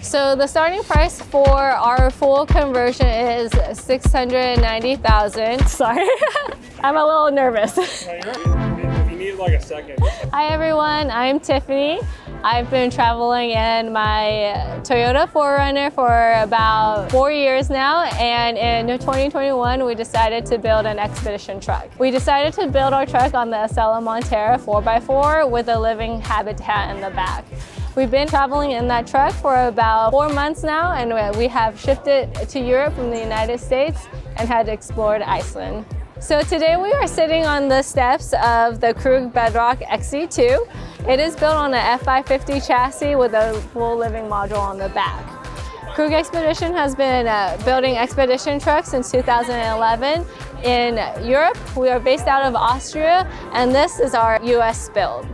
So the starting price for our full conversion is $690,000. Sorry, I'm a little nervous. If you need like a second. Hi everyone, I'm Tiffany. I've been traveling in my Toyota 4Runner for about 4 years now, and in 2021 we decided to build an expedition truck. We decided to build our truck on the Acela Montera 4x4 with a living habitat in the back. We've been traveling in that truck for about 4 months now, and we have shipped it to Europe from the United States and had explored Iceland. So today we are sitting on the steps of the Krug Bedrock XT2. It is built on an F550 chassis with a full living module on the back. Krug Expedition has been building expedition trucks since 2011 in Europe. We are based out of Austria, and this is our US build.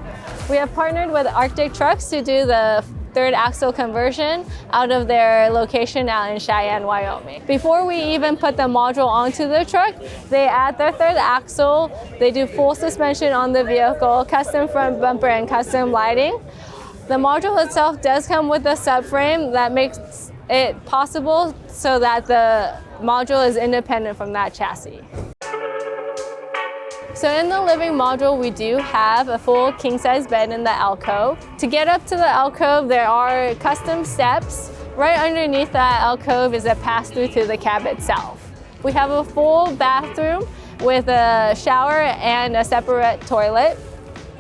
We have partnered with Arctic Trucks to do the third axle conversion out of their location out in Cheyenne, Wyoming. Before we even put the module onto the truck, they add their third axle, they do full suspension on the vehicle, custom front bumper and custom lighting. The module itself does come with a subframe that makes it possible so that the module is independent from that chassis. So in the living module, we do have a full king-size bed in the alcove. To get up to the alcove, there are custom steps. Right underneath that alcove is a pass-through to the cab itself. We have a full bathroom with a shower and a separate toilet.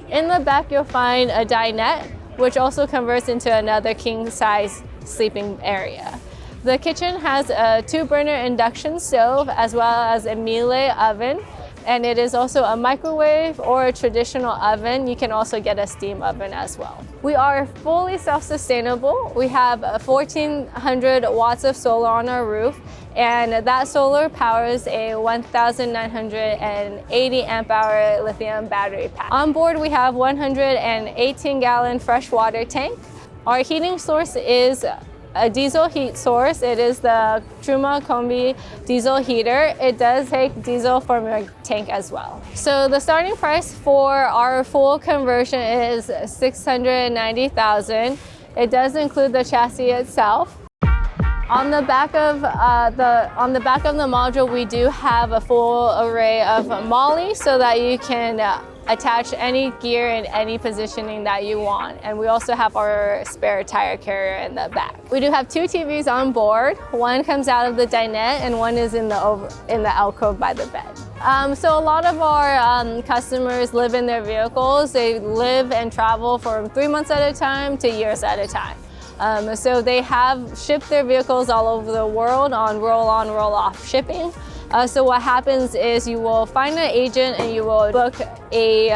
In the back, you'll find a dinette, which also converts into another king-size sleeping area. The kitchen has a 2-burner induction stove as well as a Miele oven. And it is also a microwave or a traditional oven. You can also get a steam oven as well. We are fully self-sustainable. We have 1,400 watts of solar on our roof, and that solar powers a 1,980 amp hour lithium battery pack. On board, we have 118-gallon freshwater tank. Our heating source is a diesel heat source. It is the Truma Combi diesel heater. It does take diesel from your tank as well. So the starting price for our full conversion is $690,000. It does include the chassis itself. On the back of the module, we do have a full array of MOLLE so that you can attach any gear in any positioning that you want. And we also have our spare tire carrier in the back. We do have 2 TVs on board. One comes out of the dinette and one is in the alcove by the bed. So a lot of our customers live in their vehicles. They live and travel from 3 months at a time to years at a time. So they have shipped their vehicles all over the world on roll-on, roll-off shipping. So what happens is you will find an agent and you will book a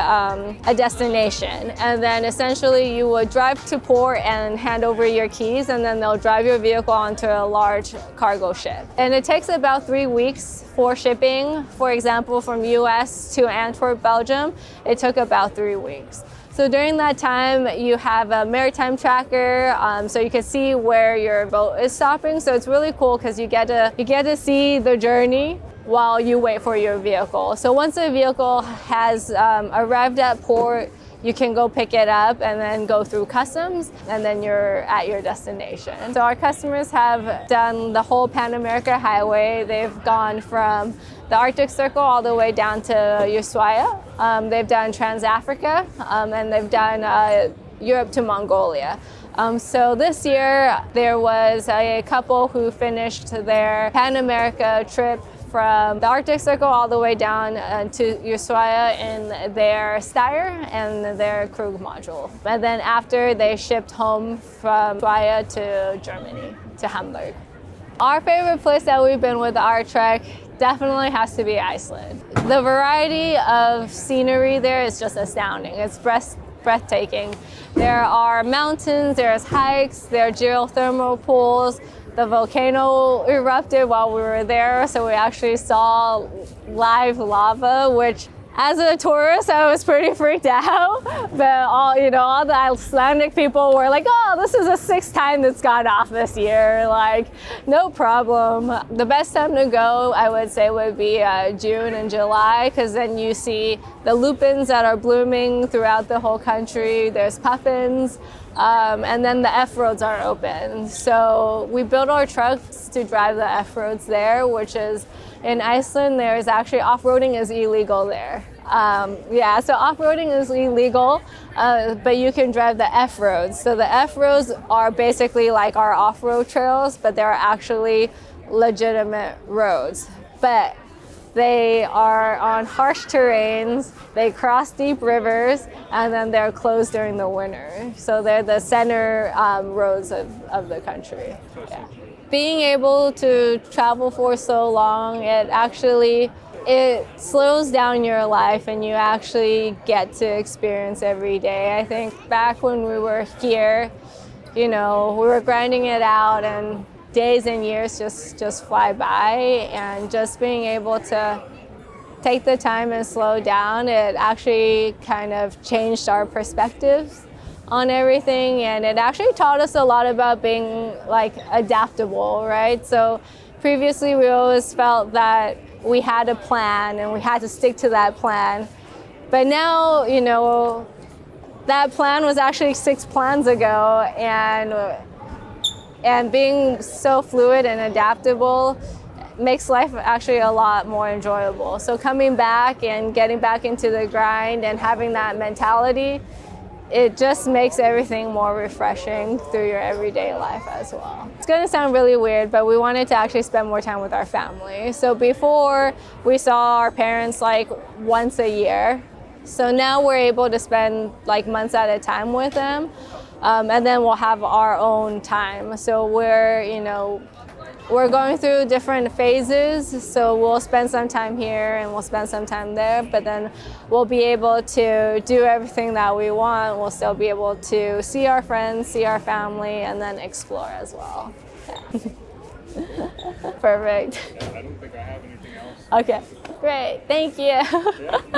destination, and then essentially you will drive to port and hand over your keys, and then they'll drive your vehicle onto a large cargo ship. And it takes about 3 weeks for shipping. For example, from US to Antwerp, Belgium, it took about 3 weeks. So during that time, you have a Maritime Tracker, so you can see where your boat is stopping. So it's really cool because you get to see the journey while you wait for your vehicle. So once the vehicle has arrived at port, you can go pick it up and then go through customs, and then you're at your destination. So our customers have done the whole Pan America Highway. They've gone from the Arctic Circle all the way down to Ushuaia. They've done Trans-Africa, and they've done Europe to Mongolia. So this year, there was a couple who finished their Pan America trip from the Arctic Circle all the way down to Ushuaia in their Steyr and their Krug module. And then after, they shipped home from Ushuaia to Germany, to Hamburg. Our favorite place that we've been with our truck definitely has to be Iceland. The variety of scenery there is just astounding. It's breathtaking. There are mountains, there's hikes, there are geothermal pools. The volcano erupted while we were there, so we actually saw live lava, which as a tourist, I was pretty freaked out, but all the Icelandic people were like, oh, this is the 6th time that's gone off this year, like, no problem. The best time to go, I would say, would be June and July, because then you see the lupins that are blooming throughout the whole country. There's puffins. And then the F-roads are open. So we built our trucks to drive the F-roads there, which is in Iceland, there's actually off-roading is illegal there. Yeah, so off-roading is illegal, but you can drive the F-roads. So the F-roads are basically like our off-road trails, but they're actually legitimate roads. But they are on harsh terrains, they cross deep rivers, and then they're closed during the winter. So they're the center roads of the country. Yeah. Being able to travel for so long, it slows down your life and you actually get to experience every day. I think back when we were here, we were grinding it out and days and years just fly by, and just being able to take the time and slow down, it actually kind of changed our perspectives on everything, and it actually taught us a lot about being like adaptable, right? So previously we always felt that we had a plan and we had to stick to that plan, but now that plan was actually 6 plans ago, and being so fluid and adaptable makes life actually a lot more enjoyable. So coming back and getting back into the grind and having that mentality, it just makes everything more refreshing through your everyday life as well. It's gonna sound really weird, but we wanted to actually spend more time with our family. So before, we saw our parents like once a year. So now we're able to spend like months at a time with them. And then we'll have our own time. So we're going through different phases. So we'll spend some time here and we'll spend some time there, but then we'll be able to do everything that we want. We'll still be able to see our friends, see our family, and then explore as well. Yeah. Perfect. Yeah, I don't think I have anything else. Okay, great, thank you. Yeah.